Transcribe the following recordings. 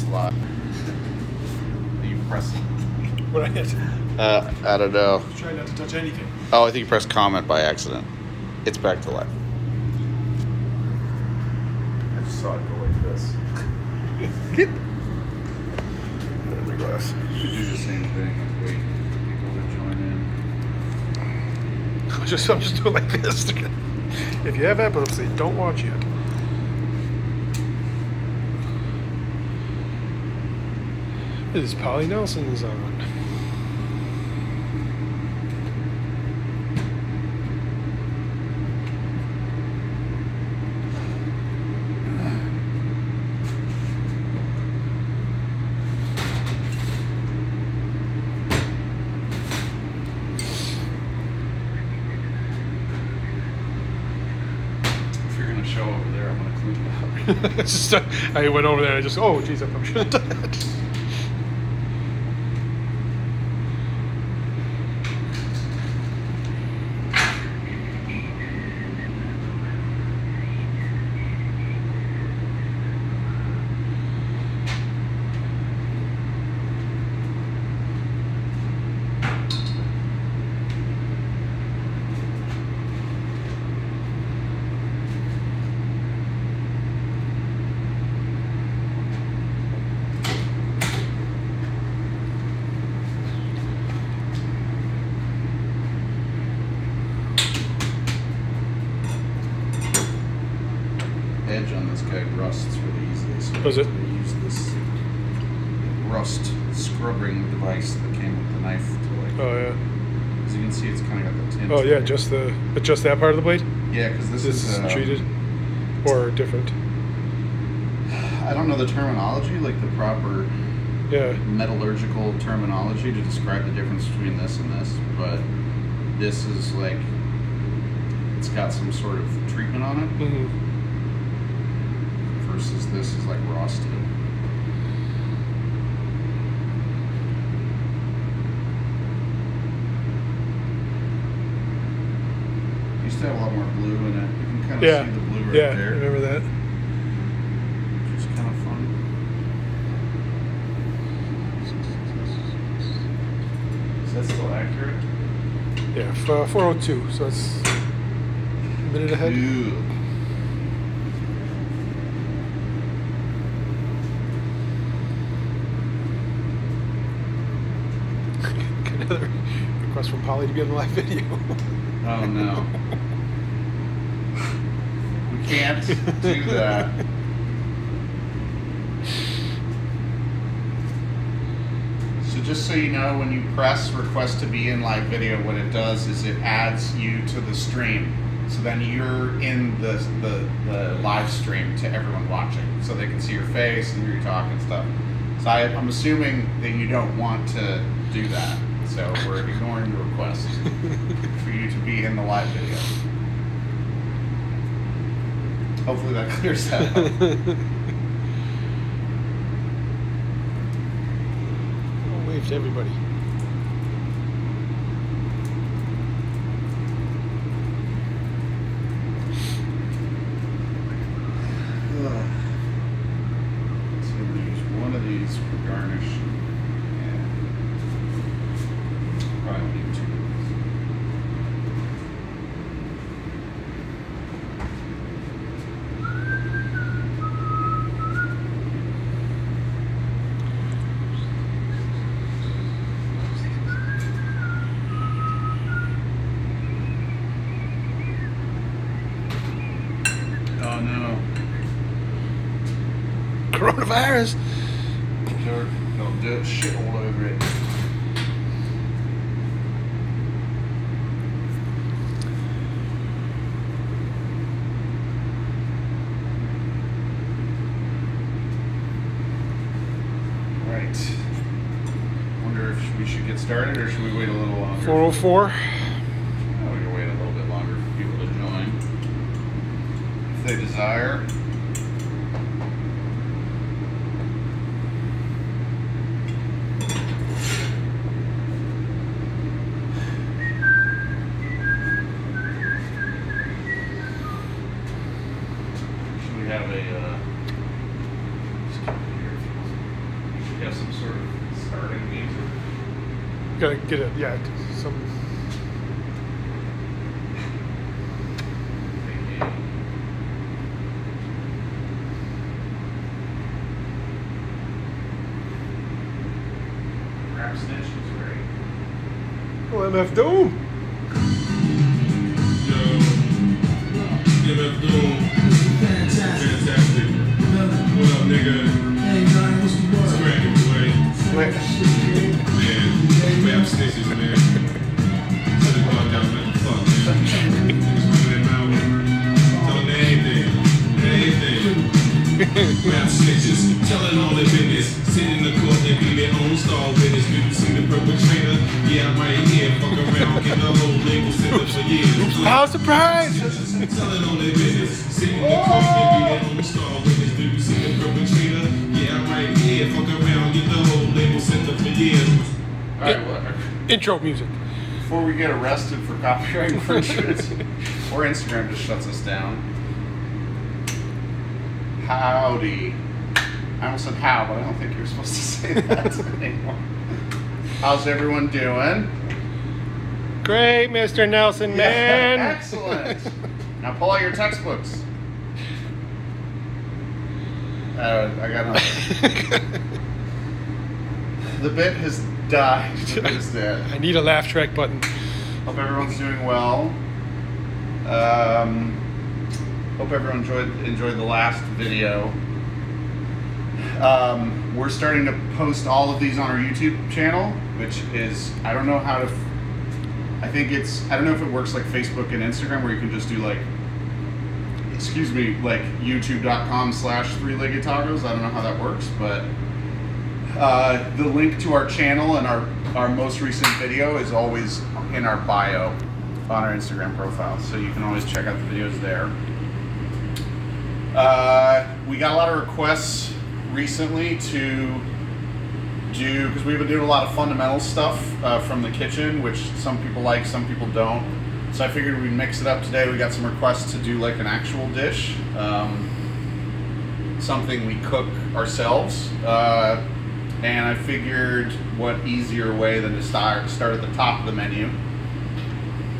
live. You press. What I hit? I don't know. Try not to touch anything. Oh, I think you pressed comment by accident. It's back to life. I just saw it go like this. Get the glass. You should do the same thing. Wait for people to join in. I'm just doing like this. If you have epilepsy, don't watch yet. It is Polly Nelson's on. Show over there, I'm gonna clean it up. It's just, I went over there and I just, oh, geez, I probably should have done that. Edge on this guy rusts really easily, so Was it? we use this rust scrubbing device that came with the knife to like. Oh yeah. As you can see, it's kind of got the tint. Oh yeah, just that part of the blade. Yeah, because this is treated or different. I don't know the terminology, like the proper metallurgical terminology to describe the difference between this and this, but this is like it's got some sort of treatment on it. Mm-hmm. Versus this is like raw steel. Used to have a lot more blue in it. You can kind of see the blue right there. Yeah, I remember that. Which is kind of fun. Is that still accurate? Yeah, 4:02. So it's a minute ahead. Ew. Another request from Polly to be on the live video. Oh no. We can't do that. So just so you know, when you press request to be in live video, what it does is it adds you to the stream. So then you're in the live stream to everyone watching. So they can see your face and hear you talk and stuff. So I'm assuming that you don't want to do that. So we're ignoring the request for you to be in the live video. Hopefully that clears that up. I'll wave to everybody. So I'm going to use one of these for garnish. Probably need two. Oh no. Coronavirus. They'll do shit all over it. Wonder if we should get started or should we wait a little longer? 4:04. Oh, we can wait a little bit longer for people to join. If they desire. Should we have a have some sort of starting music? Gotta get it, yeah, some. Rap Snitch is great. Oh, MF Doom. Yo, MF Doom. Fantastic. What up, nigga? Hey, man, what's the word? Scragging away. Man, rap snitches, man. Shut it all down, man. Fuck, man. Niggas running their mouth. Telling them anything. Anything. Rap snitches, telling all their business. Sit in the court and be their own star witness. Do you see the perpetrator? Yeah, I'm right here. Fuck around, get the whole label set up for years. How surprised! Telling all their business. Sit in the court and be their own star witness. Do you see the perpetrator? Yeah, I'm right here. Fuck around, get the whole label set up for years. All right, well, Intro music. before we get arrested for copyright infringement, or Instagram just shuts us down. Howdy. I almost said how, but I don't think you're supposed to say that anymore. How's everyone doing? Great, Mr. Nelson, man. Excellent. Now pull out your textbooks. I got nothing. The bit has died. The bit is dead. I need a laugh track button. Hope everyone's doing well. Hope everyone enjoyed the last video. We're starting to post all of these on our YouTube channel, which is, I don't know how to, I don't know if it works like Facebook and Instagram where you can just do like, excuse me, like youtube.com/3legged tacos. I don't know how that works, but the link to our channel and our most recent video is always in our bio on our Instagram profile, so you can always check out the videos there. We got a lot of requests recently to do, because we've been doing a lot of fundamental stuff from the kitchen, which some people like, some people don't. So I figured we'd mix it up today. We got some requests to do like an actual dish, something we cook ourselves. And I figured what easier way than to start at the top of the menu.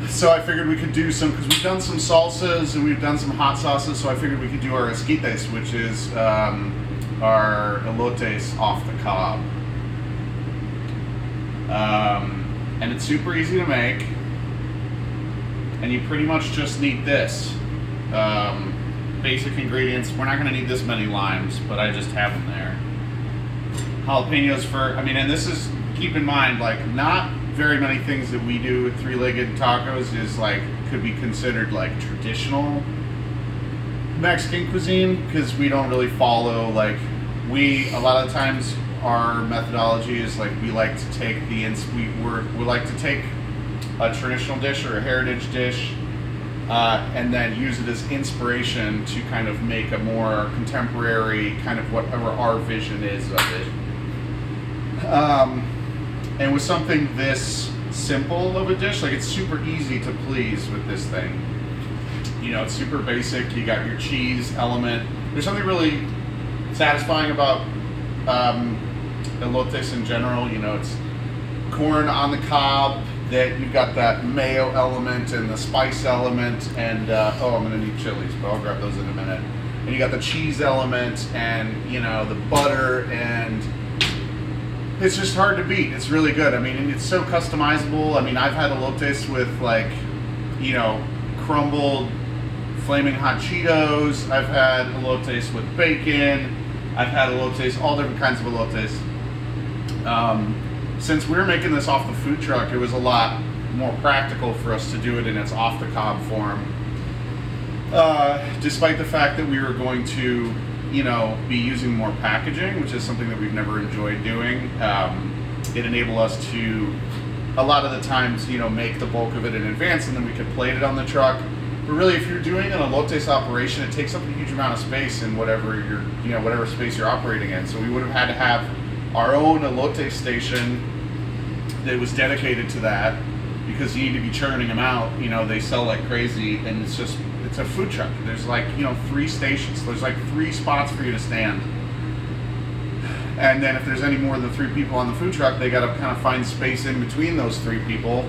So I figured we could do some, because we've done some salsas and we've done some hot sauces, so I figured we could do our esquites, which is our elotes off the cob. And it's super easy to make, and you pretty much just need this. Basic ingredients. We're not going to need this many limes, but I just have them there. Jalapenos and this is, keep in mind, like, not very many things that we do with three-legged tacos is like, could be considered like traditional Mexican cuisine, because we don't really follow, like, a lot of times our methodology is like, we like to take we like to take a traditional dish or a heritage dish and then use it as inspiration to kind of make a more contemporary kind of whatever our vision is of it. And with something this simple of a dish, like, it's super easy to please with this thing. You know, it's super basic. You got your cheese element. There's something really satisfying about elotes in general. You know, it's corn on the cob, that you've got that mayo element and the spice element, and I'm gonna need chilies, but I'll grab those in a minute. And you got the cheese element, and you know, the butter, and it's just hard to beat. It's really good. I mean, and it's so customizable. I mean, I've had elotes with, like, you know, crumbled flaming hot Cheetos. I've had elotes with bacon. I've had elotes, all different kinds of elotes. Since we were making this off the food truck, it was a lot more practical for us to do it in its off the cob form. Despite the fact that we were going to, you know, be using more packaging, which is something that we've never enjoyed doing. It enabled us to, a lot of the times, you know, make the bulk of it in advance, and then we could plate it on the truck. But really, if you're doing an elotes operation, it takes up a huge amount of space in whatever space you're operating in. So we would have had to have our own elote station that was dedicated to that, because you need to be churning them out. You know, they sell like crazy, and it's a food truck. There's like, you know, 3 stations. There's like 3 spots for you to stand. And then if there's any more than 3 people on the food truck, they got to kind of find space in between those 3 people.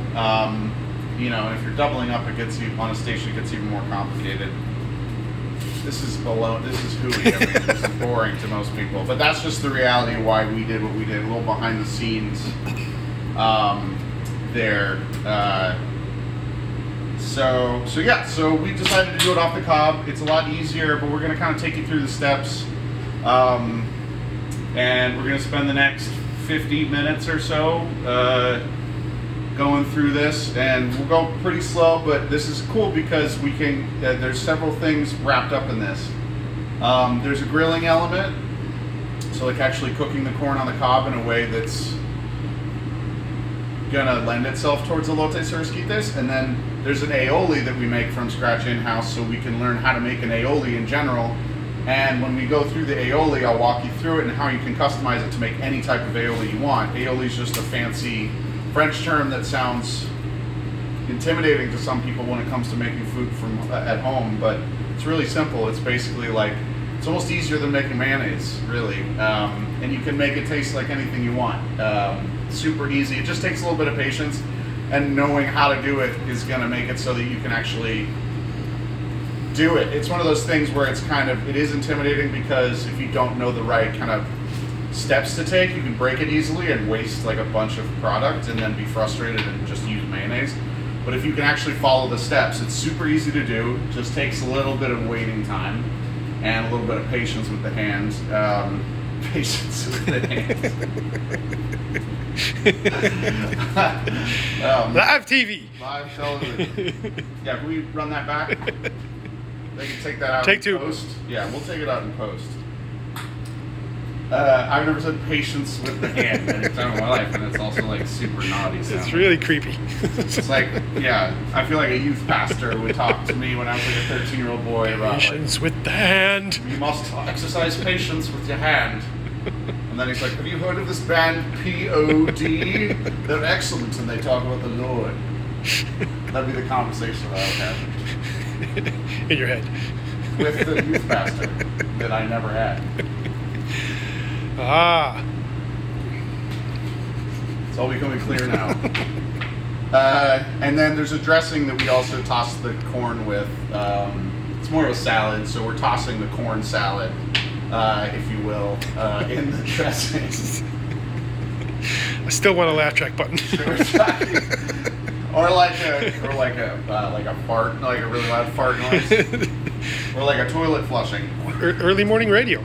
You know, and if you're doubling up, it gets on a station, it gets even more complicated. This is below. This is hooey. I mean, this is boring to most people, but that's just the reality of why we did what we did. A little behind the scenes there. So yeah. So we decided to do it off the cob. It's a lot easier, but we're going to kind of take you through the steps. And we're going to spend the next 50 minutes or so going through this, and we'll go pretty slow, but this is cool because we can, there's several things wrapped up in this. There's a grilling element, so like actually cooking the corn on the cob in a way that's going to lend itself towards elotes or esquites, and then there's an aioli that we make from scratch in-house, so we can learn how to make an aioli in general. And when we go through the aioli, I'll walk you through it and how you can customize it to make any type of aioli you want. Aioli is just a fancy French term that sounds intimidating to some people when it comes to making food from at home, but it's really simple. It's basically like, it's almost easier than making mayonnaise, really. And you can make it taste like anything you want. Super easy. It just takes a little bit of patience, and knowing how to do it is going to make it so that you can actually do it. It's one of those things where it's kind of, it is intimidating because if you don't know the right kind of steps to take, you can break it easily and waste like a bunch of product and then be frustrated and just use mayonnaise. But if you can actually follow the steps, it's super easy to do. It just takes a little bit of waiting time and a little bit of patience with the hands. Patience with the hands. Live TV. Live television. Yeah, can we run that back? They can take that out Take in 2. post. Yeah, we'll take it out in post. I've never said patience with the hand any time in my life, and it's also like super naughty sounding. It's really creepy. It's like, yeah, I feel like a youth pastor would talk to me when I was like a 13-year-old boy about Patience with the hand. you must exercise patience with your hand. And then he's like, have you heard of this band P.O.D.? They're excellent and they talk about the Lord. That'd be the conversation that I would have In your head. with the youth pastor that I never had. Ah. It's all becoming clear now. And then there's a dressing that we also toss the corn with. It's more of a salad, so we're tossing the corn salad, if you will, in the dressing. I still want a laugh track button. Or like a fart, like a really loud fart noise, or like a toilet flushing. Early morning radio.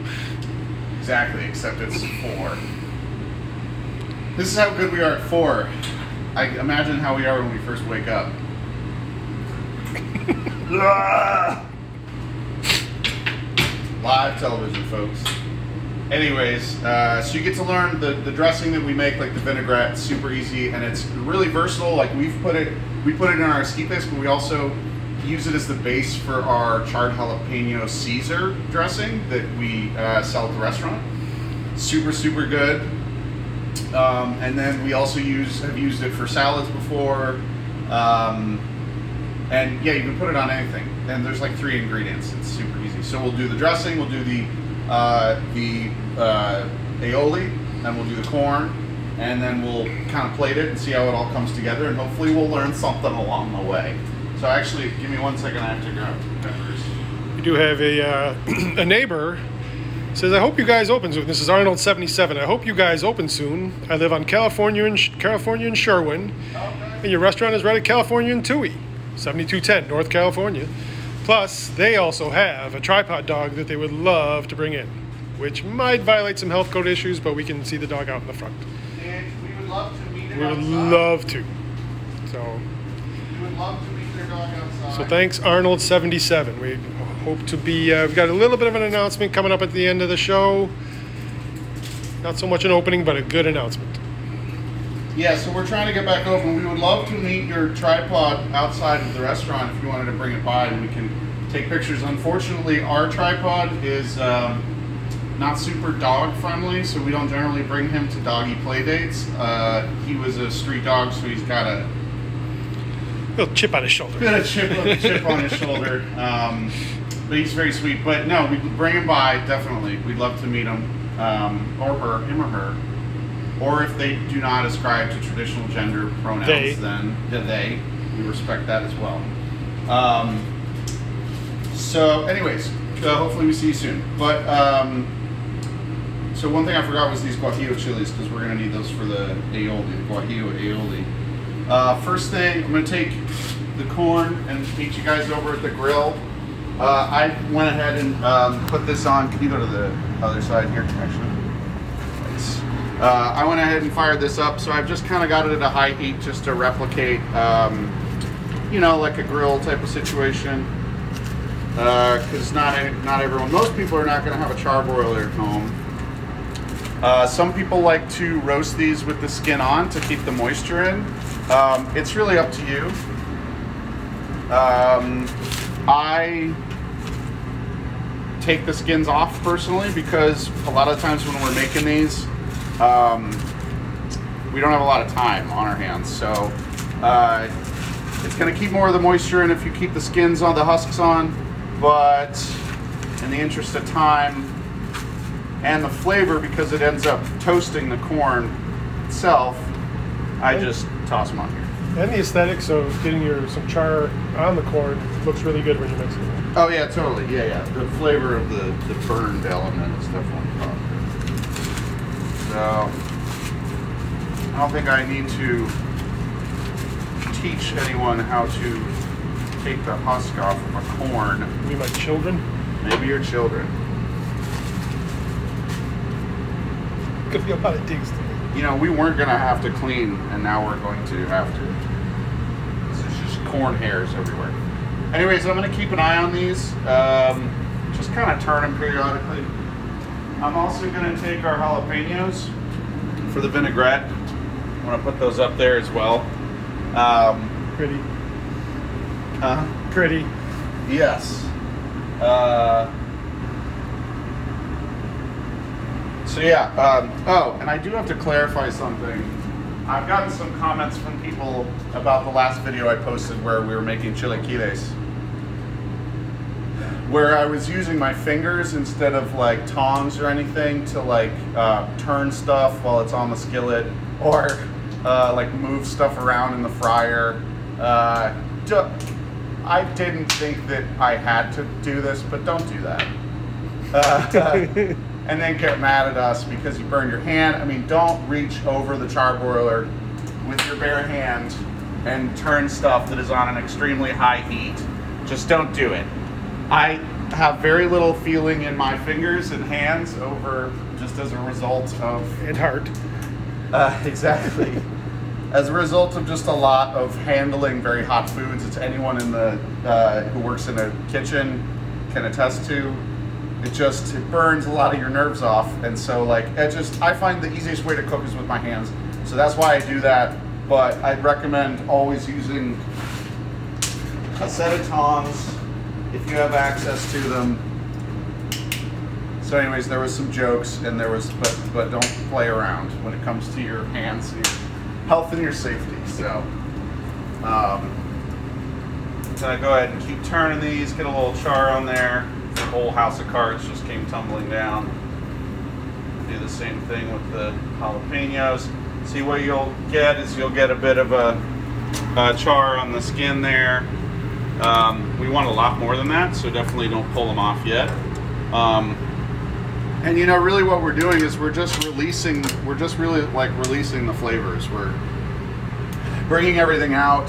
Exactly, except it's 4. This is how good we are at 4. I imagine how we are when we first wake up. Live television, folks. Anyways, so you get to learn the dressing that we make, like the vinaigrette. It's super easy, and it's really versatile. Like we put it in our esquites, but we also use it as the base for our charred jalapeno Caesar dressing that we sell at the restaurant. Super, super good. And then we also have used it for salads before. And yeah, you can put it on anything. And there's like 3 ingredients. It's super easy. So we'll do the dressing, we'll do the aioli, and we'll do the corn, and then we'll kind of plate it and see how it all comes together, and hopefully we'll learn something along the way. So actually, give me 1 second, I have to grab peppers. We do have a neighbor says, I hope you guys open soon. This is Arnold 77. I hope you guys open soon. I live on California in Sherwin, and your restaurant is right at California in Toohey, 7210 North California. Plus, they also have a tripod dog that they would love to bring in, which might violate some health code issues, but we can see the dog out in the front. And we would love to meet it We would outside. love to. So, We would love to meet their dog outside. so thanks, Arnold 77. We hope to be. We've got a little bit of an announcement coming up at the end of the show. Not so much an opening, but a good announcement. Yeah, so we're trying to get back open. We would love to meet your tripod outside of the restaurant if you wanted to bring it by and we can take pictures. Unfortunately, our tripod is not super dog friendly, so we don't generally bring him to doggy play dates. He was a street dog, so he's got a Little chip on his shoulder. chip on his shoulder. But he's very sweet. But no, we bring him by, definitely. We'd love to meet him, or her, him or her. Or if they do not ascribe to traditional gender pronouns, then they. We respect that as well. So anyways, hopefully we see you soon. But, so one thing I forgot was these guajillo chilies, because we're going to need those for the aioli, guajillo aioli. First thing, I'm going to take the corn and meet you guys over at the grill. I went ahead and put this on. Can you go to the other side here, actually? Thanks. I went ahead and fired this up, so I've just kind of got it at a high heat just to replicate, you know, like a grill type of situation. Because not everyone, most people are not going to have a charbroiler at home. Some people like to roast these with the skin on to keep the moisture in. It's really up to you. I take the skins off personally because a lot of times when we're making these, we don't have a lot of time on our hands. So it's going to keep more of the moisture in if you keep the skins on, the husks on, but in the interest of time and the flavor, because it ends up toasting the corn itself, I just toss them on here. And the aesthetics of getting some char on the corn looks really good when you mix it. Oh yeah, totally. Yeah. The flavor of the burned element is definitely positive. So I don't think I need to teach anyone how to take the husk off of a corn. Maybe my children? Maybe your children. Could be a lot of digs to me. You know, we weren't going to have to clean, and now we're going to have to. This is just corn hairs everywhere. Anyways, I'm going to keep an eye on these. Just kind of turn them periodically. I'm also going to take our jalapenos for the vinaigrette. I'm going to put those up there as well. Pretty. Pretty. Yes. So yeah, oh, and I do have to clarify something. I've gotten some comments from people about the last video I posted where we were making chilaquiles, where I was using my fingers instead of like tongs or anything to like turn stuff while it's on the skillet, or like move stuff around in the fryer. I didn't think that I had to do this, but don't do that. And then get mad at us because you burned your hand. I mean, don't reach over the charbroiler with your bare hand and turn stuff that is on an extremely high heat. Just don't do it. I have very little feeling in my fingers and hands over, just as a result of... And heart. Exactly. As a result of just a lot of handling very hot foods. It's anyone in the who works in a kitchen can attest to. It burns a lot of your nerves off, and so like I find the easiest way to cook is with my hands, so that's why I do that. But I'd recommend always using a set of tongs if you have access to them. So anyways, there was some jokes, and there was but don't play around when it comes to your hands, your health and your safety. So I go ahead and keep turning these, get a little char on there. The whole house of cards just came tumbling down. Do the same thing with the jalapenos. See, what you'll get is you'll get a bit of a char on the skin there. We want a lot more than that, so definitely don't pull them off yet. And you know, really what we're doing is we're just really like releasing the flavors. We're bringing everything out,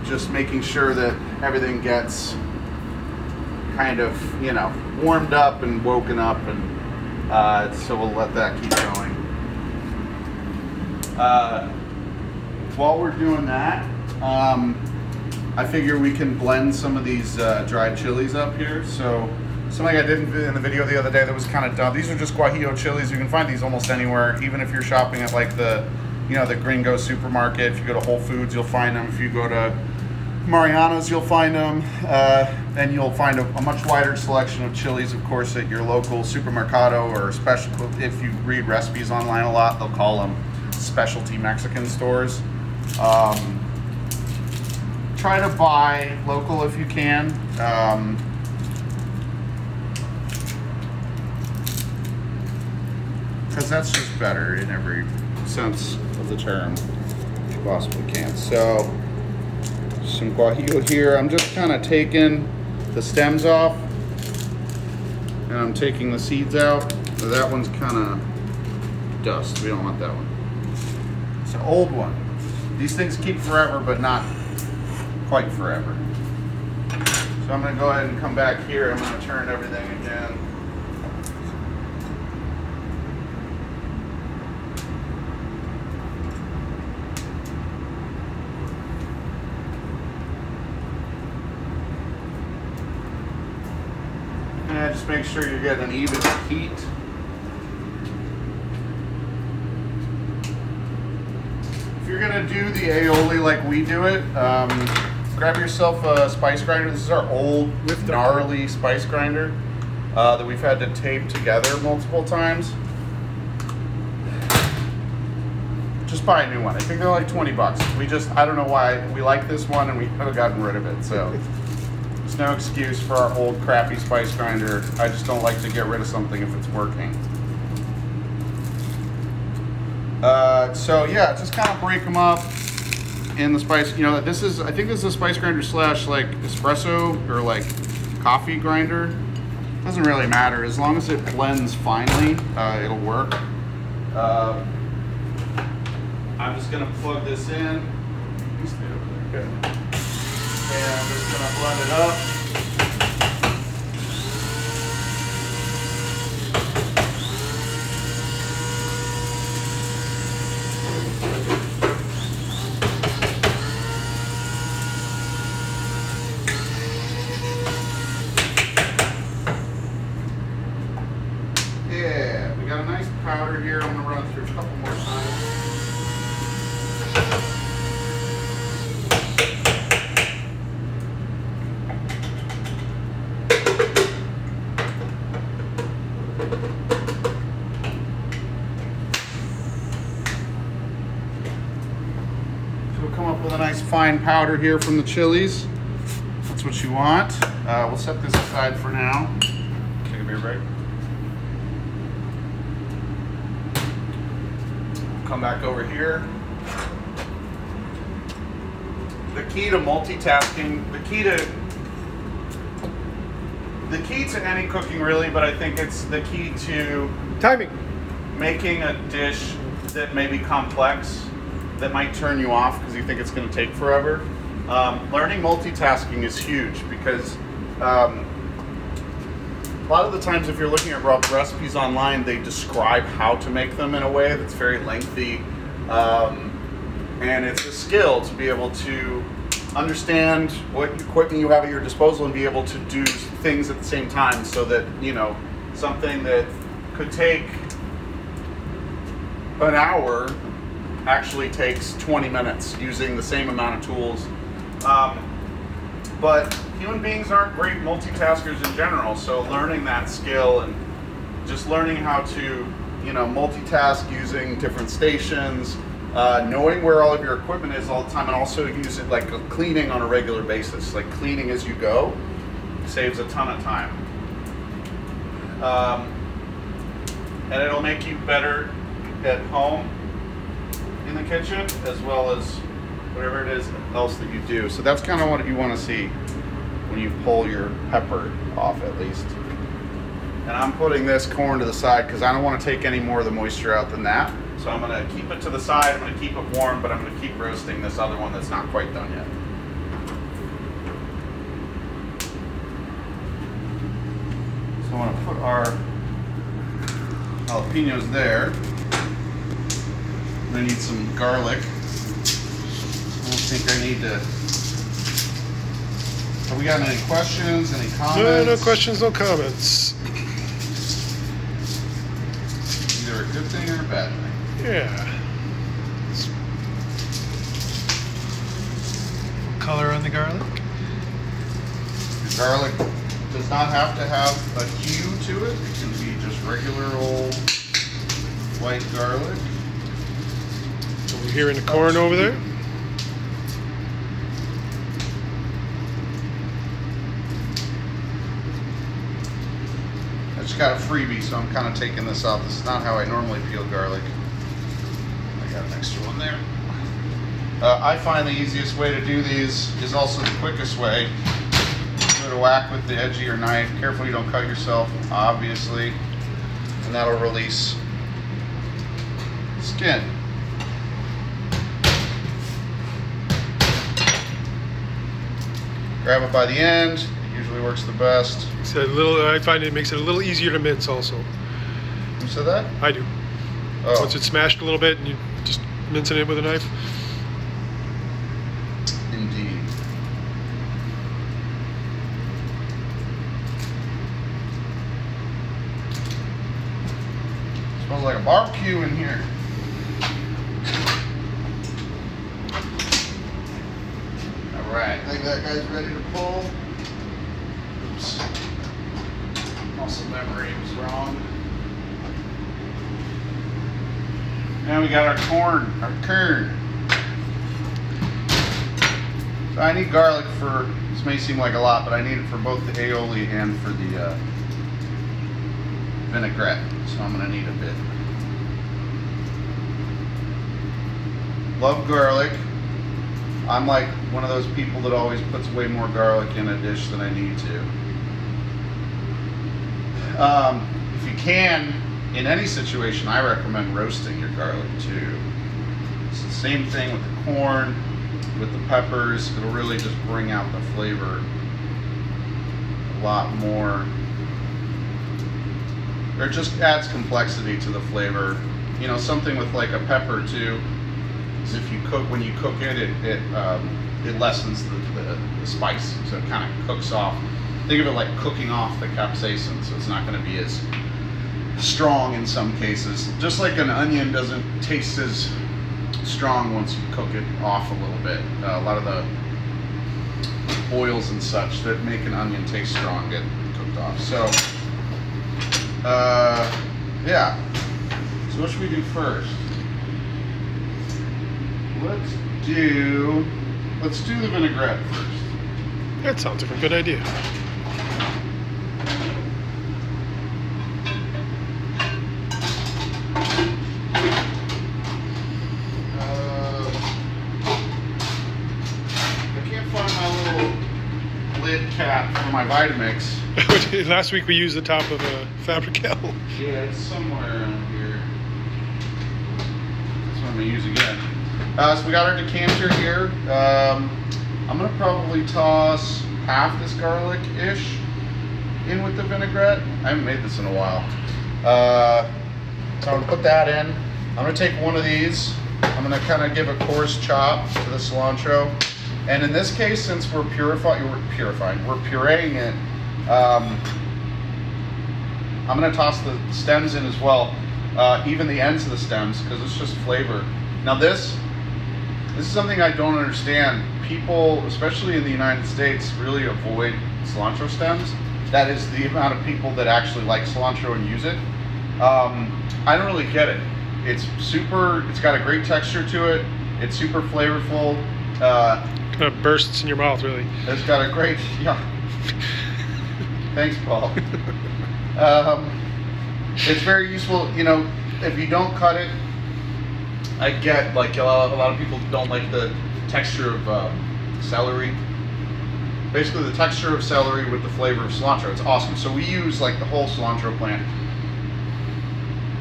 just making sure that everything gets kind of, you know, warmed up and woken up, and so we'll let that keep going. While we're doing that, I figure we can blend some of these dried chilies up here. So something I did in the video the other day that was kind of dumb. These are just guajillo chilies. You can find these almost anywhere, even if you're shopping at like the, you know, the Gringo supermarket. If you go to Whole Foods, you'll find them. If you go to Mariano's, you'll find them, and you'll find a much wider selection of chilies, of course, at your local supermercado, or special. If you read recipes online a lot, they'll call them specialty Mexican stores. Try to buy local if you can. because that's just better in every sense of the term you possibly can. So some guajillo here. I'm just kind of taking the stems off and I'm taking the seeds out. So that one's kind of dust. We don't want that one. It's an old one. These things keep forever, but not quite forever. So I'm going to go ahead and come back here. I'm going to turn everything again. And just make sure you're getting an even heat. If you're going to do the aioli like we do it, grab yourself a spice grinder. This is our old, gnarly spice grinder that we've had to tape together multiple times. Just buy a new one. I think they're like 20 bucks. I don't know why we like this one and we haven't gotten rid of it. So there's no excuse for our old crappy spice grinder. I just don't like to get rid of something if it's working. So yeah, just kind of break them up in the spice. You know, I think this is a spice grinder slash like espresso or like coffee grinder. Doesn't really matter as long as it blends finely. It'll work. I'm just gonna plug this in. You stay over there. Good. And I'm just gonna blend it up. Yeah, we got a nice powder here. I'm gonna run through a couple more times. With a nice fine powder here from the chilies. That's what you want. We'll set this aside for now. Take a beer break. Come back over here. The key to multitasking, the key to any cooking really, but I think it's the key to timing. Making a dish that may be complex, that might turn you off because you think it's going to take forever. Learning multitasking is huge because a lot of the times if you're looking at recipes online, they describe how to make them in a way that's very lengthy. And it's a skill to be able to understand what equipment you have at your disposal and be able to do things at the same time so that, you know, something that could take an hour actually takes 20 minutes using the same amount of tools. But human beings aren't great multitaskers in general, so learning that skill and just learning how to, you know, multitask using different stations, knowing where all of your equipment is all the time, and also use it like cleaning on a regular basis. Like cleaning as you go saves a ton of time. And it'll make you better at home in the kitchen as well as whatever it is else that you do. So that's kind of what you want to see when you pull your pepper off, at least. And I'm putting this corn to the side because I don't want to take any more of the moisture out than that. So I'm going to keep it to the side, I'm going to keep it warm, but I'm going to keep roasting this other one that's not quite done yet. So I want to put our jalapenos there. I need some garlic. I don't think I need to. Have we got any questions, any comments? No questions, no comments. Either a good thing or a bad thing. Yeah. Color on the garlic? The garlic does not have to have a hue to it. It can be just regular old white garlic. Are we hearing the corn over there? That's Just got a freebie, so I'm kind of taking this off. This is not how I normally peel garlic. I got an extra one there. I find the easiest way to do these is also the quickest way. Give it a whack with the edge of your knife. Careful you don't cut yourself, obviously. And that'll release skin. Grab it by the end. It usually works the best. It's a little. I find it makes it a little easier to mince also. Who said that? I do. Oh. Once it's smashed a little bit and you just mincing it with a knife. Indeed. Smells like a barbecue in here. Alright, I think that guy's ready to pull. Oops. Muscle memory was wrong. Now we got our corn, So I need garlic for, this may seem like a lot, but I need it for both the aioli and for the vinaigrette. So I'm gonna need a bit. Love garlic. I'm like one of those people that always puts way more garlic in a dish than I need to. If you can, in any situation, I recommend roasting your garlic too. It's the same thing with the corn, with the peppers. It'll really just bring out the flavor a lot more. Or it just adds complexity to the flavor. You know, something with like a pepper too, is if you cook, when you cook it, it lessens the spice. So it kind of cooks off. Think of it like cooking off the capsaicin, so it's not going to be as strong in some cases. Just like an onion doesn't taste as strong once you cook it off a little bit. A lot of the oils and such that make an onion taste strong get cooked off. So, yeah. So what should we do first? Let's do the vinaigrette first. That sounds like a good idea. I can't find my little lid cap for my Vitamix. Last week we used the top of a Fabricel. Yeah, it's somewhere around here. That's what I'm gonna use again. So we got our decanter here. I'm gonna probably toss half this garlic-ish in with the vinaigrette. I haven't made this in a while. So I'm gonna put that in. I'm gonna take one of these. I'm gonna kind of give a coarse chop to the cilantro. And in this case, since we're pureeing it, I'm gonna toss the stems in as well, even the ends of the stems, because it's just flavor. Now this is something I don't understand. People, especially in the United States, really avoid cilantro stems. That is the amount of people that actually like cilantro and use it. I don't really get it. It's got a great texture to it. It's super flavorful. Kind of bursts in your mouth, really. It's got a great, yeah. Thanks, Paul. It's very useful, you know, if you don't cut it. I get, like, a lot of people don't like the texture of celery. Basically, the texture of celery with the flavor of cilantro. It's awesome. So we use, like, the whole cilantro plant.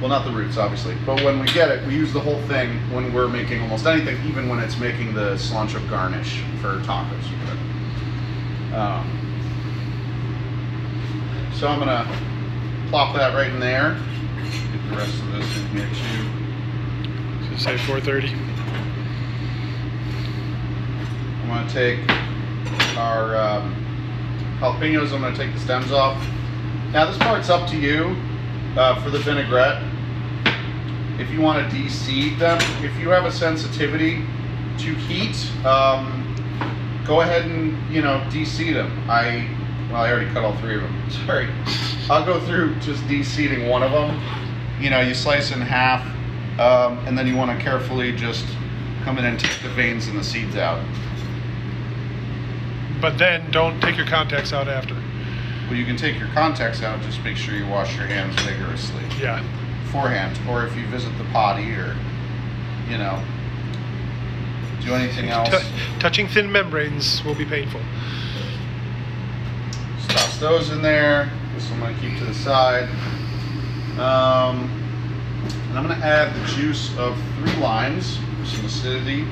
Well, not the roots, obviously. But when we get it, we use the whole thing when we're making almost anything, even when it's making the cilantro garnish for tacos. So I'm going to plop that right in there. Get the rest of this in here, too. Say 4:30. I'm going to take our jalapenos. I'm going to take the stems off. Now this part's up to you for the vinaigrette. If you want to de-seed them, if you have a sensitivity to heat, go ahead and, you know, de-seed them. I already cut all three of them. Sorry. I'll go through just de-seeding one of them. You know, you slice in half. And then you want to carefully just come in and take the veins and the seeds out. But then don't take your contacts out after. Well, you can take your contacts out, just make sure you wash your hands vigorously Yeah. beforehand, or if you visit the potty or, you know, do anything else. Touching thin membranes will be painful. Just toss those in there. This I'm going to keep to the side. And I'm going to add the juice of 3 limes for some acidity.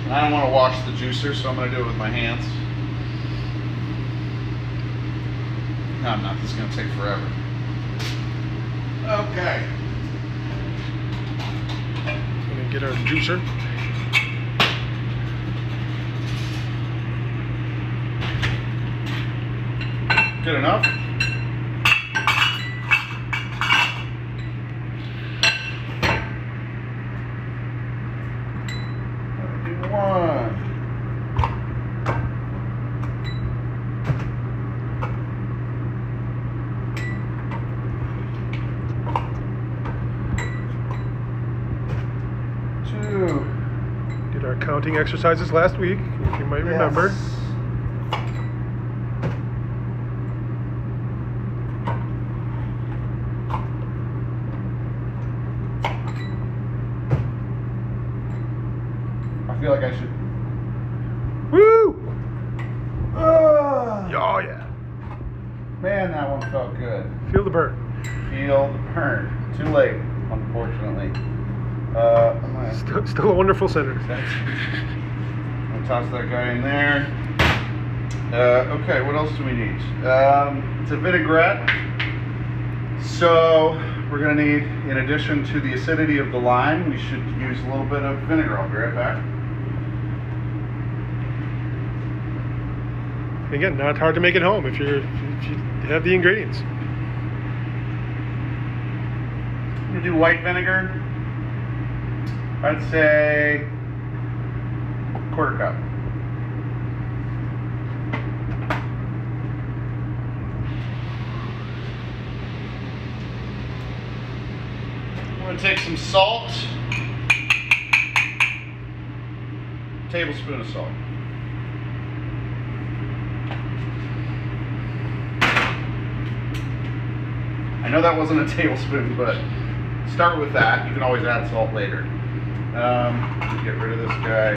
And I don't want to wash the juicer, so I'm going to do it with my hands. No, I'm not. This is going to take forever. Okay. Gonna get our juicer. Good enough. One. Two. Did our counting exercises last week, if you might remember. Yes. I feel like I should. Woo! Oh, Oh yeah. man, that one felt good. Feel the burn. Feel the burn. Too late, unfortunately. I'm gonna, Still a wonderful senator. I'm gonna toss that guy in there. Okay, what else do we need? It's a vinaigrette. So we're gonna need, in addition to the acidity of the lime, we should use a little bit of vinegar. I'll be right back. Again, not hard to make at home if you have the ingredients. I'm gonna do white vinegar. I'd say 1/4 cup. I'm gonna take some salt. Tablespoon of salt. I know that wasn't a tablespoon, but start with that. You can always add salt later. Get rid of this guy.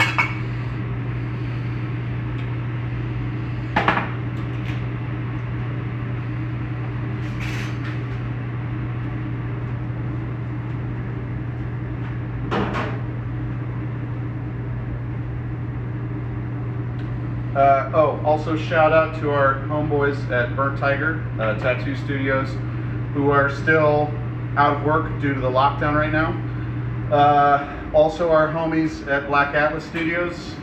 Also shout out to our homeboys at Burnt Tiger Tattoo Studios, who are still out of work due to the lockdown right now. Also our homies at Black Atlas Studios.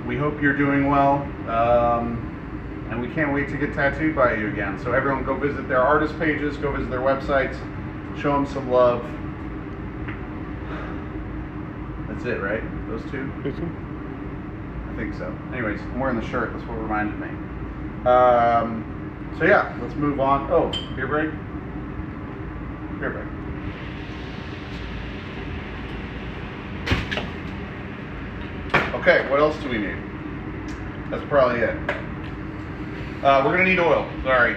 We hope you're doing well, and we can't wait to get tattooed by you again. So everyone go visit their artist pages, go visit their websites, show them some love. That's it, right? Those two? I think so. Anyways, I'm wearing the shirt, that's what reminded me. So yeah, let's move on. Oh, beer break? Beer break. Okay, what else do we need? That's probably it. We're gonna need oil, sorry.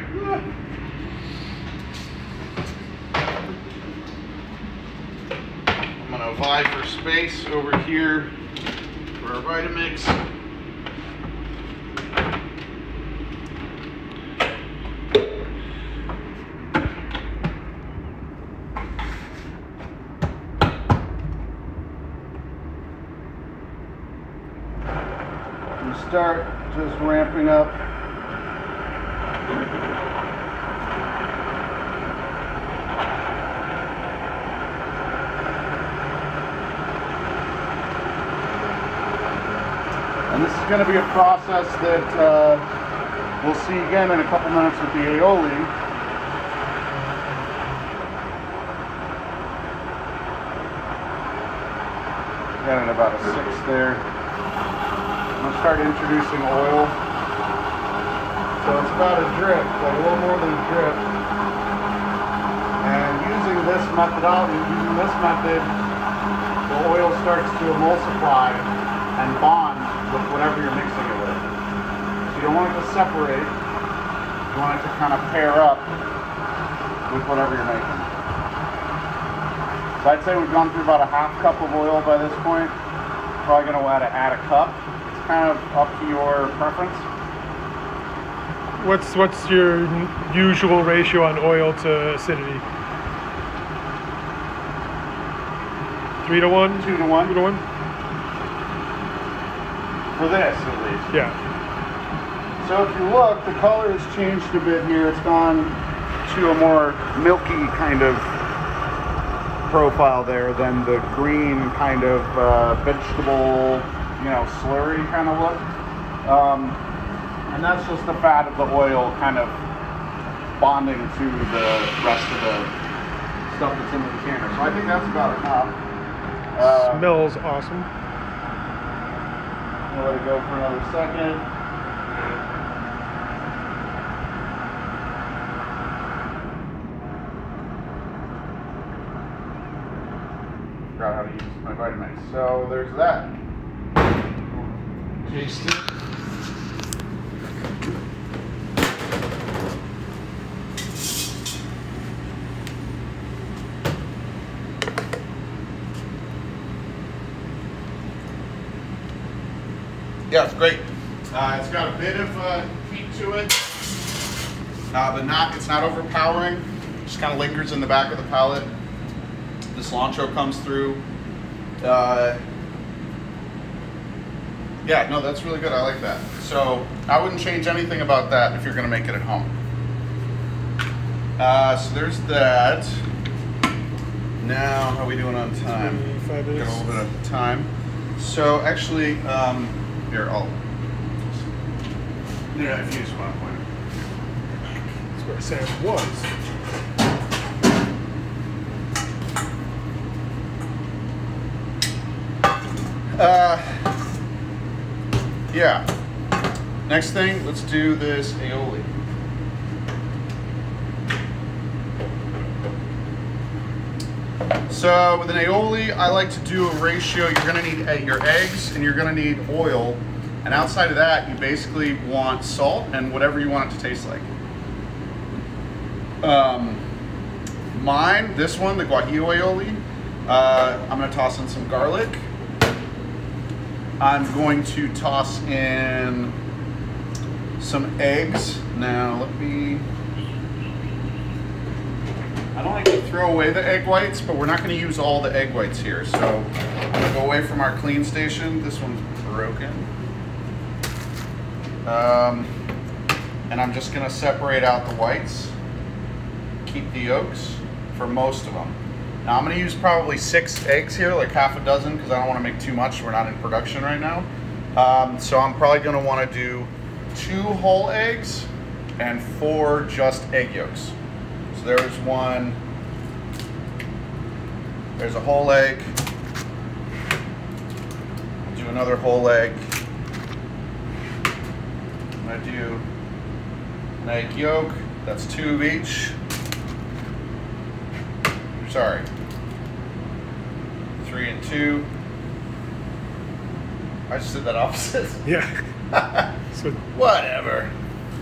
I'm gonna vie for space over here for our Vitamix. Start just ramping up. And this is going to be a process that we'll see again in a couple minutes with the aioli. Got it about a 6 there. I'm going to start introducing oil. So it's about a drip, like a little more than a drip. And using this methodology, the oil starts to emulsify and bond with whatever you're mixing it with. So you don't want it to separate. You want it to kind of pair up with whatever you're making. So I'd say we've gone through about a half cup of oil by this point. Probably going to add a cup. It's kind of up to your preference. What's your usual ratio on oil to acidity? 3 to 1? 2 to 1. 2 to 1? For this, at least. Yeah. So if you look, the color has changed a bit here. It's gone to a more milky kind of profile there than the green kind of vegetable, slurry kind of look. And that's just the fat of the oil kind of bonding to the rest of the stuff that's in the container. So I think that's about enough. Smells awesome. I'll let it go for another second. Forgot how to use my Vitamix. So there's that. Taste it. Yeah, it's great. It's got a bit of heat to it, but it's not overpowering. Just kind of lingers in the back of the palate. The cilantro comes through. Yeah, no, that's really good. I like that. So I wouldn't change anything about that if you're going to make it at home. So there's that. Now, how are we doing on time? 5 minutes. Got a little bit of time. So actually, here, if you just want to point it. That's where Sam was. Yeah. Next thing, let's do this aioli. So with an aioli, I like to do a ratio. You're going to need your eggs and you're going to need oil. And outside of that, you basically want salt and whatever you want it to taste like. This one, the guajillo aioli, I'm going to toss in some garlic. I'm going to toss in some eggs. Now, I don't like to throw away the egg whites, but we're not going to use all the egg whites here. So I'm going to go away from our clean station. This one's broken. And I'm just going to separate out the whites, keep the yolks for most of them. Now I'm going to use probably 6 eggs here, like half a dozen, because I don't want to make too much. We're not in production right now. So I'm probably going to want to do 2 whole eggs and 4 just egg yolks. So there's one. There's a whole egg. Do another whole egg. I'm going to do an egg yolk. That's 2 of each. Sorry. 3 and 2. I just did that opposite. Yeah. So whatever.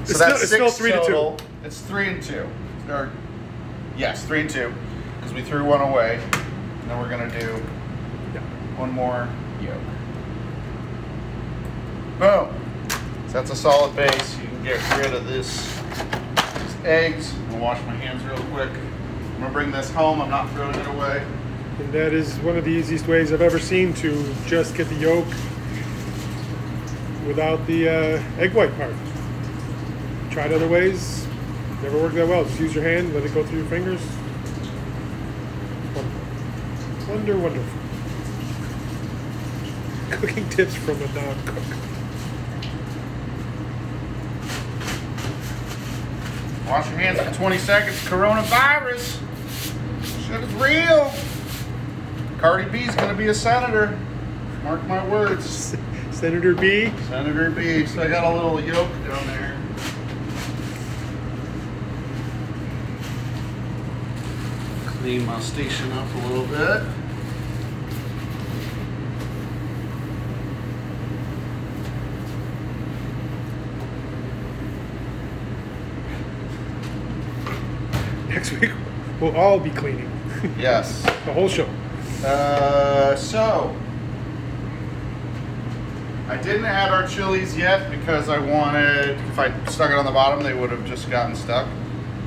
So it's still 3 to 2. It's 3 and 2. Or, yes, 3 and 2. Because we threw one away. And then we're going to do one more yolk. Boom. So that's a solid base. You can get rid of these eggs. I'm going to wash my hands real quick. I'm going to bring this home. I'm not throwing it away. And that is one of the easiest ways I've ever seen to just get the yolk without the egg white part. Tried other ways, never worked that well. Just use your hand, let it go through your fingers. Wonderful. Wonderful. Cooking tips from a non-cook. Wash your hands for 20 seconds. Coronavirus. Shit is real. Cardi B's gonna be a senator. Mark my words. Senator B. Senator B. So I got a little yolk down there. Clean my station up a little bit. next week we'll all be cleaning. Yes. The whole show. So I didn't add our chilies yet because I wanted, if I stuck it on the bottom, they would have just gotten stuck.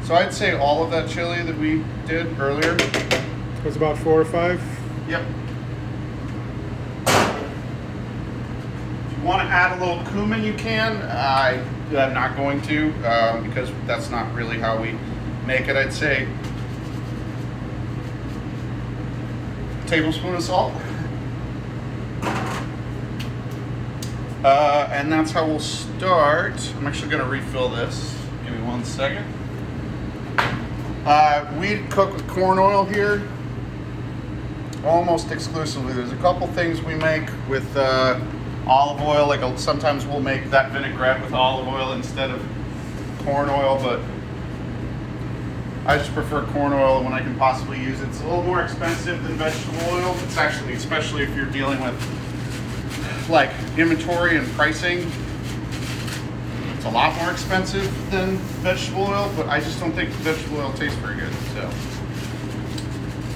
So I'd say all of that chili that we did earlier. It was about 4 or 5. Yep. If you want to add a little cumin, you can. I'm not going to because that's not really how we make it. I'd say a tablespoon of salt. And that's how we'll start. I'm actually going to refill this. Give me 1 second. We cook with corn oil here almost exclusively. There's a couple things we make with olive oil. Like sometimes we'll make that vinaigrette with olive oil instead of corn oil, but I just prefer corn oil when I can possibly use it. It's a little more expensive than vegetable oil. It's actually, especially if you're dealing with like inventory and pricing, it's a lot more expensive than vegetable oil, but I just don't think vegetable oil tastes very good. So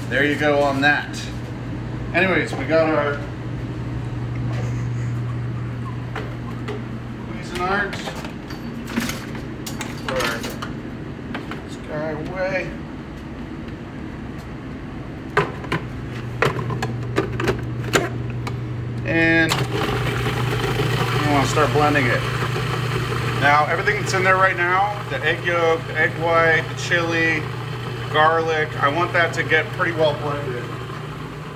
there you go on that. Anyways, we got our Cuisinart. Put this guy away. And you want to start blending it. Now, everything that's in there right now, the egg yolk, the egg white, the chili, garlic, I want that to get pretty well blended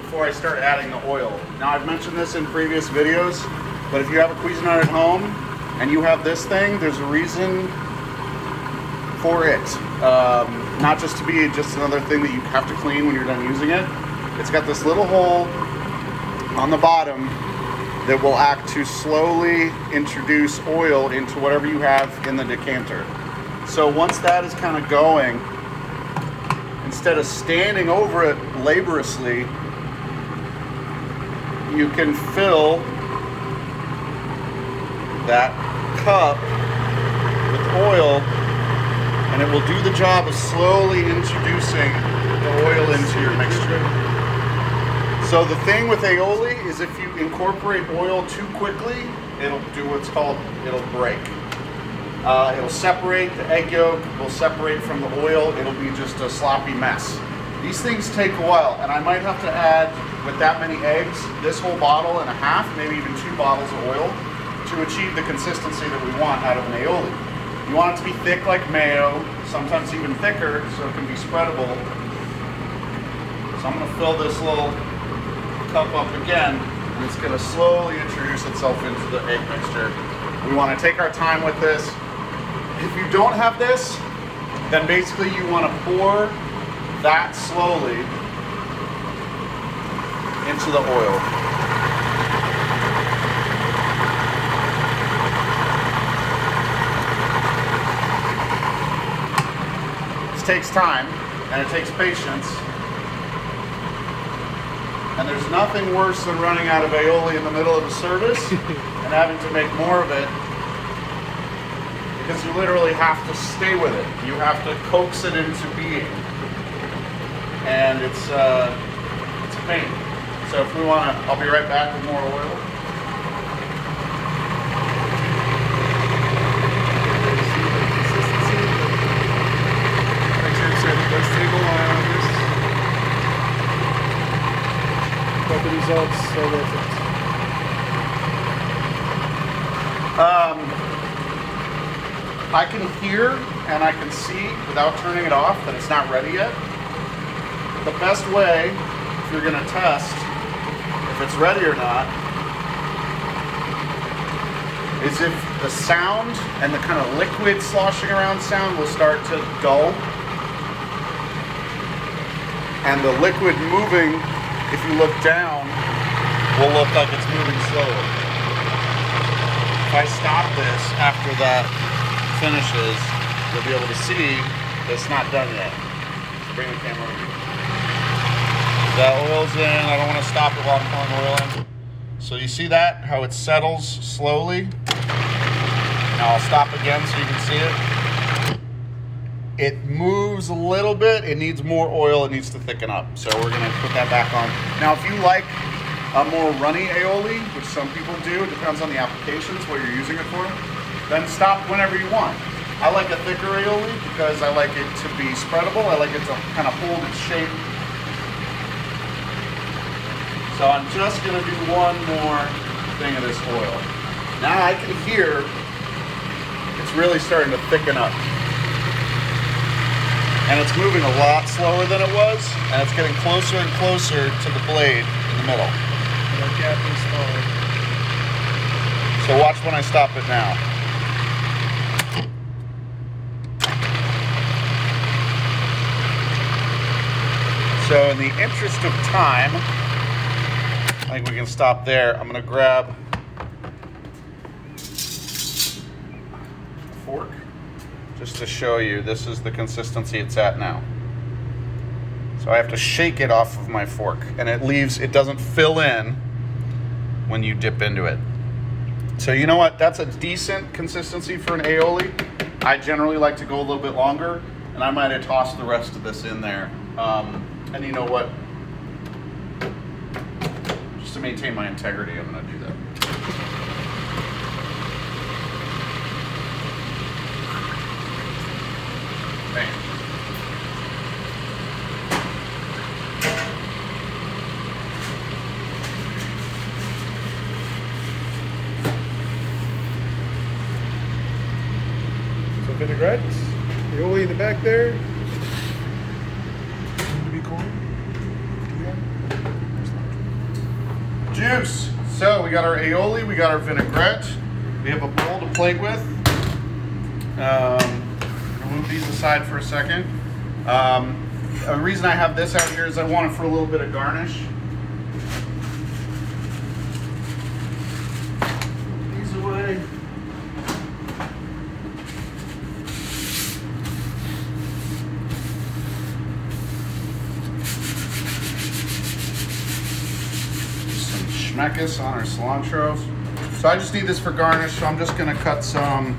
before I start adding the oil. Now, I've mentioned this in previous videos, but if you have a Cuisinart at home and you have this thing, there's a reason for it. Not just to be just another thing that you have to clean when you're done using it. It's got this little hole on the bottom that will act to slowly introduce oil into whatever you have in the decanter. So once that is kind of going, instead of standing over it laboriously, you can fill that cup with oil, and it will do the job of slowly introducing the oil into your mixture. So the thing with aioli is if you incorporate oil too quickly, it'll do what's called, it'll break. It'll separate, the egg yolk will separate from the oil, it'll be just a sloppy mess. These things take a while, and I might have to add, with that many eggs, this whole bottle and a half, maybe even 2 bottles of oil, to achieve the consistency that we want out of an aioli. You want it to be thick like mayo, sometimes even thicker, so it can be spreadable. So I'm going to fill this little cup up again, and it's going to slowly introduce itself into the egg mixture. We want to take our time with this. If you don't have this, then basically you want to pour that slowly into the oil. This takes time and it takes patience. And there's nothing worse than running out of aioli in the middle of a service and having to make more of it, because you literally have to stay with it. You have to coax it into being. And it's a pain. So if we want to, I'll be right back with more oil. Let's take a while on this. But the results are worth it. I can hear and I can see without turning it off that it's not ready yet. The best way, if you're going to test if it's ready or not, is if the sound and the kind of liquid sloshing around sound will start to dull. And the liquid moving, if you look down, will look like it's moving slowly. If I stop this after that finishes, you'll be able to see that it's not done yet. So bring the camera over. That oil's in. I don't want to stop it while I'm pouring oil in. So you see that, how it settles slowly? Now I'll stop again so you can see it. it moves a little bit. It needs more oil. It needs to thicken up. So we're gonna put that back on. Now, if you like a more runny aioli, which some people do, it depends on the applications, what you're using it for, then stop whenever you want. I like a thicker aioli because I like it to be spreadable. I like it to kind of hold its shape. So I'm just gonna do one more thing of this oil. Now I can hear it's really starting to thicken up. And it's moving a lot slower than it was, and it's getting closer and closer to the blade in the middle. So watch when I stop it now. So in the interest of time, I think we can stop there. I'm gonna grab a fork just to show you this is the consistency it's at now. So I have to shake it off of my fork, and it doesn't fill in when you dip into it. So you know what? That's a decent consistency for an aioli. I generally like to go a little bit longer, and I might have tossed the rest of this in there. And you know what? Just to maintain my integrity, I'm gonna do that. Bam. So vinaigrette, aioli in the back there. Soon to be corn. Juice. So we got our aioli, we got our vinaigrette, we have a bowl to plate with. Move these aside for a second. The reason I have this out here is I want it for a little bit of garnish. These away. Some schmeckus on our cilantro. So I just need this for garnish, so I'm just gonna cut some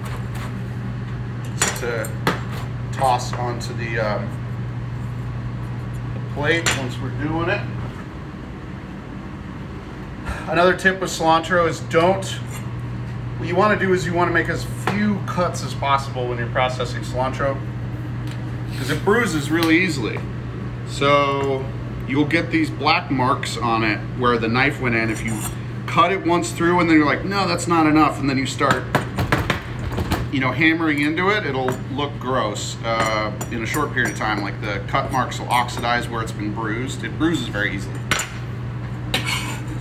to toss onto the plate once we're doing it. Another tip with cilantro is what you want to do is you want to make as few cuts as possible when you're processing cilantro, because it bruises really easily. So you'll get these black marks on it where the knife went in. If you cut it once through and then you're like, no, that's not enough, and then you start hammering into it, it'll look gross in a short period of time. Like the cut marks will oxidize where it's been bruised. It bruises very easily.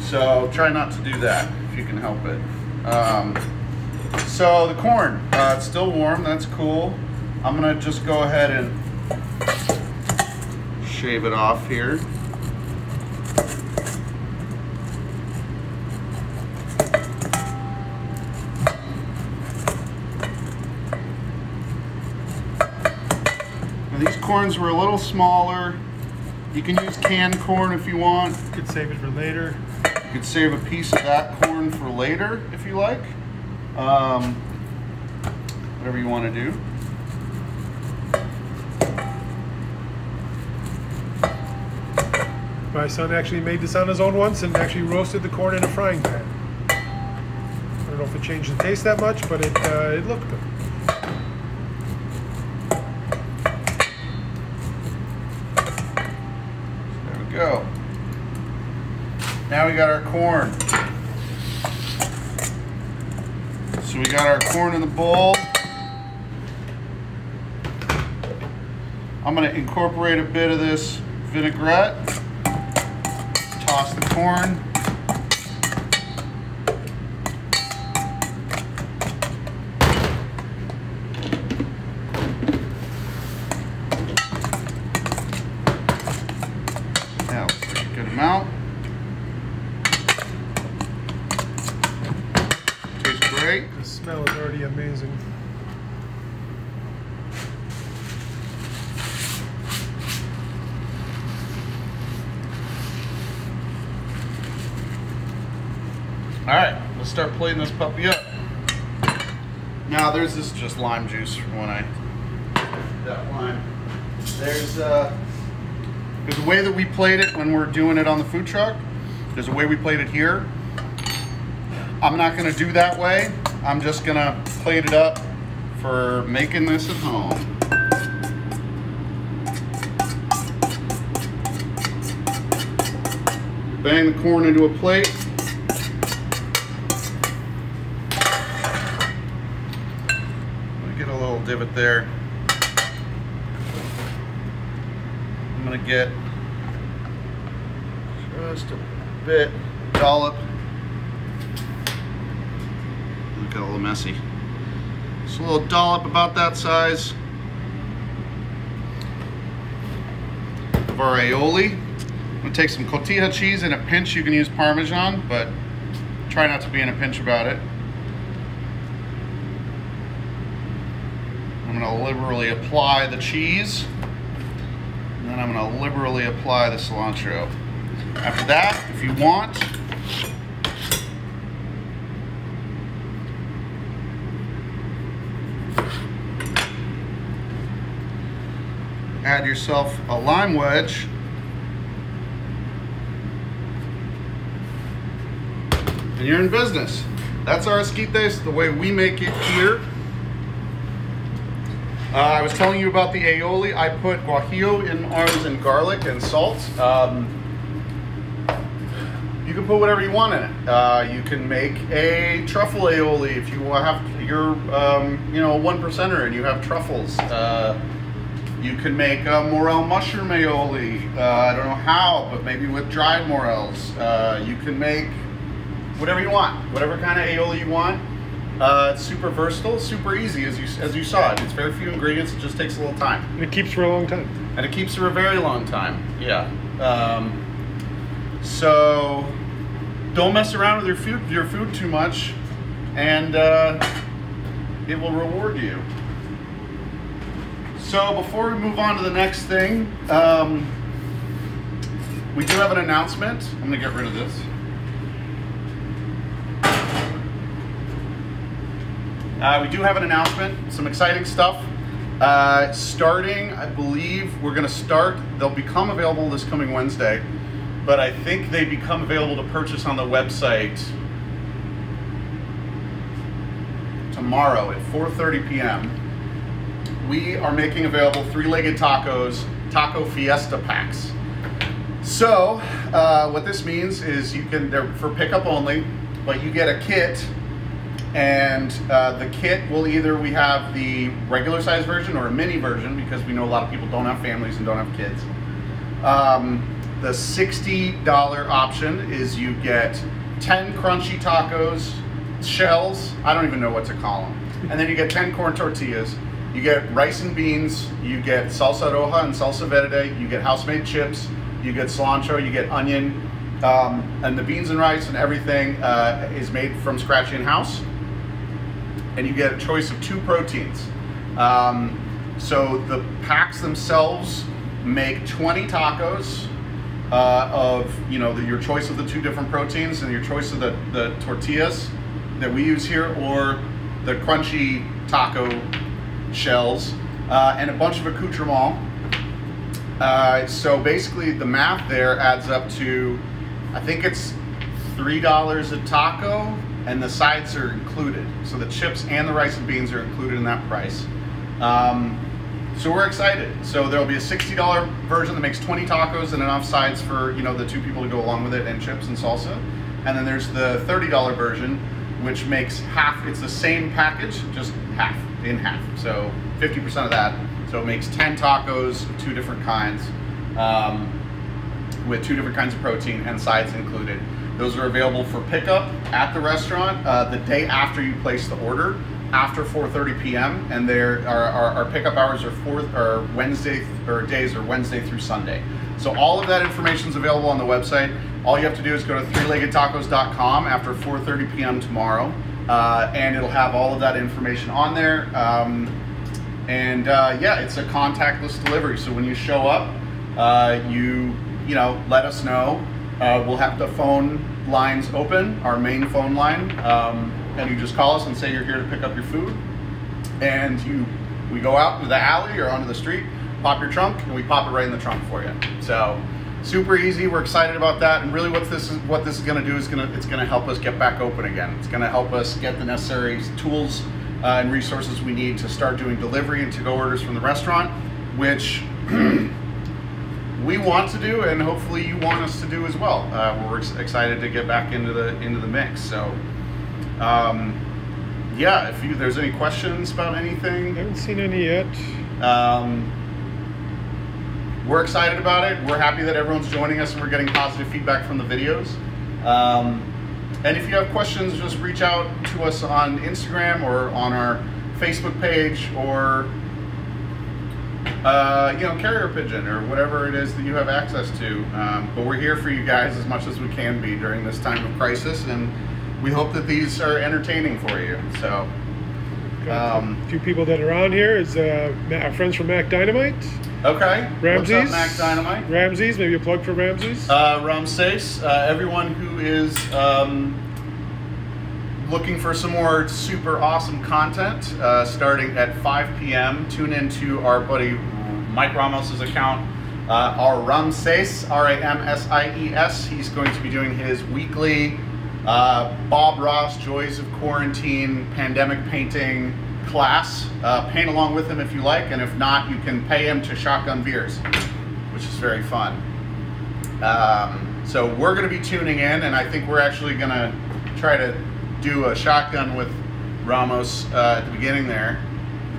So try not to do that if you can help it. So the corn, it's still warm, that's cool. I'm gonna just go ahead and shave it off here. These corns were a little smaller. You can use canned corn if you want. You could save it for later. You could save a piece of that corn for later if you like. Whatever you want to do. My son actually made this on his own once and actually roasted the corn in a frying pan. I don't know if it changed the taste that much, but it looked good. Go. Now we got our corn. So we got our corn in the bowl. I'm going to incorporate a bit of this vinaigrette. Toss the corn. Out. Tastes great. The smell is already amazing. All right, let's start plating this puppy up. Now there's this just lime juice from when I did that lime There's a way that we plate it when we're doing it on the food truck. There's a way we plate it here. I'm not gonna do that way. I'm just gonna plate it up for making this at home. Bang the corn into a plate. Get a little divot there. I'm gonna get just a bit dollop. Look, a little messy. Just a little dollop about that size of our aioli. I'm gonna take some cotija cheese. In a pinch, you can use Parmesan, but try not to be in a pinch about it. I'm gonna liberally apply the cheese, and then I'm gonna liberally apply the cilantro. After that, if you want, add yourself a lime wedge. And you're in business. That's our esquites, the way we make it here. I was telling you about the aioli. I put guajillo in ours and garlic and salt. You can put whatever you want in it. You can make a truffle aioli if you have you're you know, a 1%er and you have truffles. You can make a morel mushroom aioli. I don't know how, but maybe with dried morels. You can make whatever you want, whatever kind of aioli you want. It's super versatile, super easy, as you saw it. It's very few ingredients, it just takes a little time. And it keeps for a long time. And it keeps for a very long time, yeah. So don't mess around with your food too much, and it will reward you. So before we move on to the next thing, we do have an announcement. I'm gonna get rid of this. We do have an announcement, some exciting stuff. Starting, I believe we're gonna start, they'll become available this coming Wednesday, but I think they become available to purchase on the website tomorrow at 4:30 p.m. We are making available three-legged tacos, taco fiesta packs. So what this means is they're for pickup only, but you get a kit. And the kit will we have the regular size version or a mini version, because we know a lot of people don't have families and don't have kids. The $60 option is you get 10 crunchy tacos, shells, I don't even know what to call them. And then you get 10 corn tortillas. You get rice and beans, you get salsa roja and salsa verde, you get house-made chips, you get cilantro, you get onion, and the beans and rice and everything is made from scratch in-house. And you get a choice of 2 proteins. So the packs themselves make 20 tacos of your choice of the 2 different proteins and your choice of the tortillas that we use here, or the crunchy taco shells, and a bunch of accoutrements. So basically the math there adds up to, I think it's $3 a taco, and the sides are included. So the chips and the rice and beans are included in that price. So we're excited. So there'll be a $60 version that makes 20 tacos and enough sides for the 2 people to go along with it, and chips and salsa. And then there's the $30 version, which makes half, it's the same package, just half, in half. So 50% of that. So it makes 10 tacos of 2 different kinds, with 2 different kinds of protein and sides included. Those are available for pickup at the restaurant the day after you place the order, after 4:30 p.m. And our pickup hours are Wednesday through Sunday. So all of that information is available on the website. All you have to do is go to threeleggedtacos.com after 4:30 p.m. tomorrow, and it'll have all of that information on there. Yeah, it's a contactless delivery. So when you show up, you let us know. We'll have the phone lines open, our main phone line, and you just call us and say you're here to pick up your food. And we go out into the alley or onto the street, pop your trunk, and we pop it right in the trunk for you. So super easy. We're excited about that, and really what this is going to do is it's going to help us get back open again. It's going to help us get the necessary tools and resources we need to start doing delivery and to-go orders from the restaurant, which we want to do, and hopefully you want us to do as well. We're excited to get back into the mix. So yeah, if there's any questions about anything, I haven't seen any yet. We're excited about it. We're happy that everyone's joining us and we're getting positive feedback from the videos. And if you have questions, just reach out to us on Instagram or on our Facebook page, or you know, carrier pigeon or whatever it is that you have access to. But we're here for you guys as much as we can be during this time of crisis, and we hope that these are entertaining for you. So Got a few people that are on here is our friends from Mac Dynamite. okay, Ramses. what's up, Mac Dynamite? Ramses, maybe a plug for Ramses. Ramses, everyone who is looking for some more super awesome content, starting at 5 p.m. Tune into our buddy Mike Ramos's account, our Ramses, R-A-M-S-I-E-S. He's going to be doing his weekly Bob Ross Joys of Quarantine Pandemic Painting class. Paint along with him if you like, and if not, you can pay him to shotgun beers, which is very fun. So we're going to be tuning in, and I think we're actually going to try to do a shotgun with Ramos at the beginning there.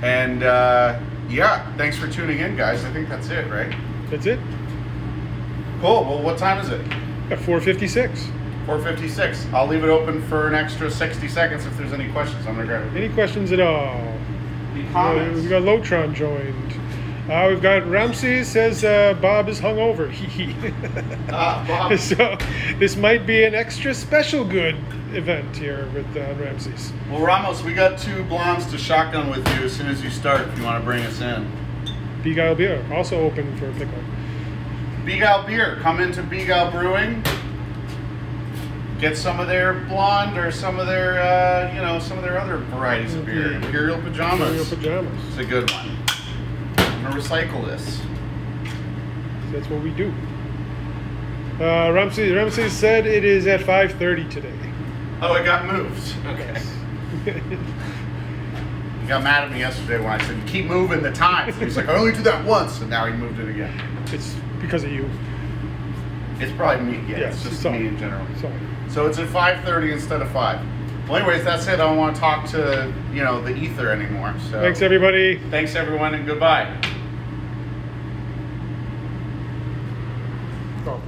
And yeah, thanks for tuning in, guys. I think that's it, right? That's it. Cool. Well, what time is it? At 4:56. 4:56. I'll leave it open for an extra 60 seconds if there's any questions. I'm gonna grab it. Any questions at all? Any comments? We've got Lotron joined. We've got Ramses says Bob is hungover. Bob. So this might be an extra special good event here with Ramses. Well, Ramos, we got 2 blondes to shotgun with you as soon as you start, if you want to bring us in. Beguile Beer, also open for pickup. Beguile Beer, come into Beguile Brewing. Get some of their blonde or some of their, you know, some of their other varieties of beer. Imperial Pajamas. Imperial Pajamas. It's a good one. I'm gonna recycle this. That's what we do. Ramses said it is at 5:30 today. Oh, it got moved. Okay. He got mad at me yesterday when I said, keep moving the time. He's like, I only did that once, and now he moved it again. It's because of you. It's probably me. Yeah, it's just me in general. So it's at 5:30 instead of 5. Well, anyways, that's it. I don't want to talk to, you know, the ether anymore. So thanks, everybody. Thanks, everyone, and goodbye. Oh.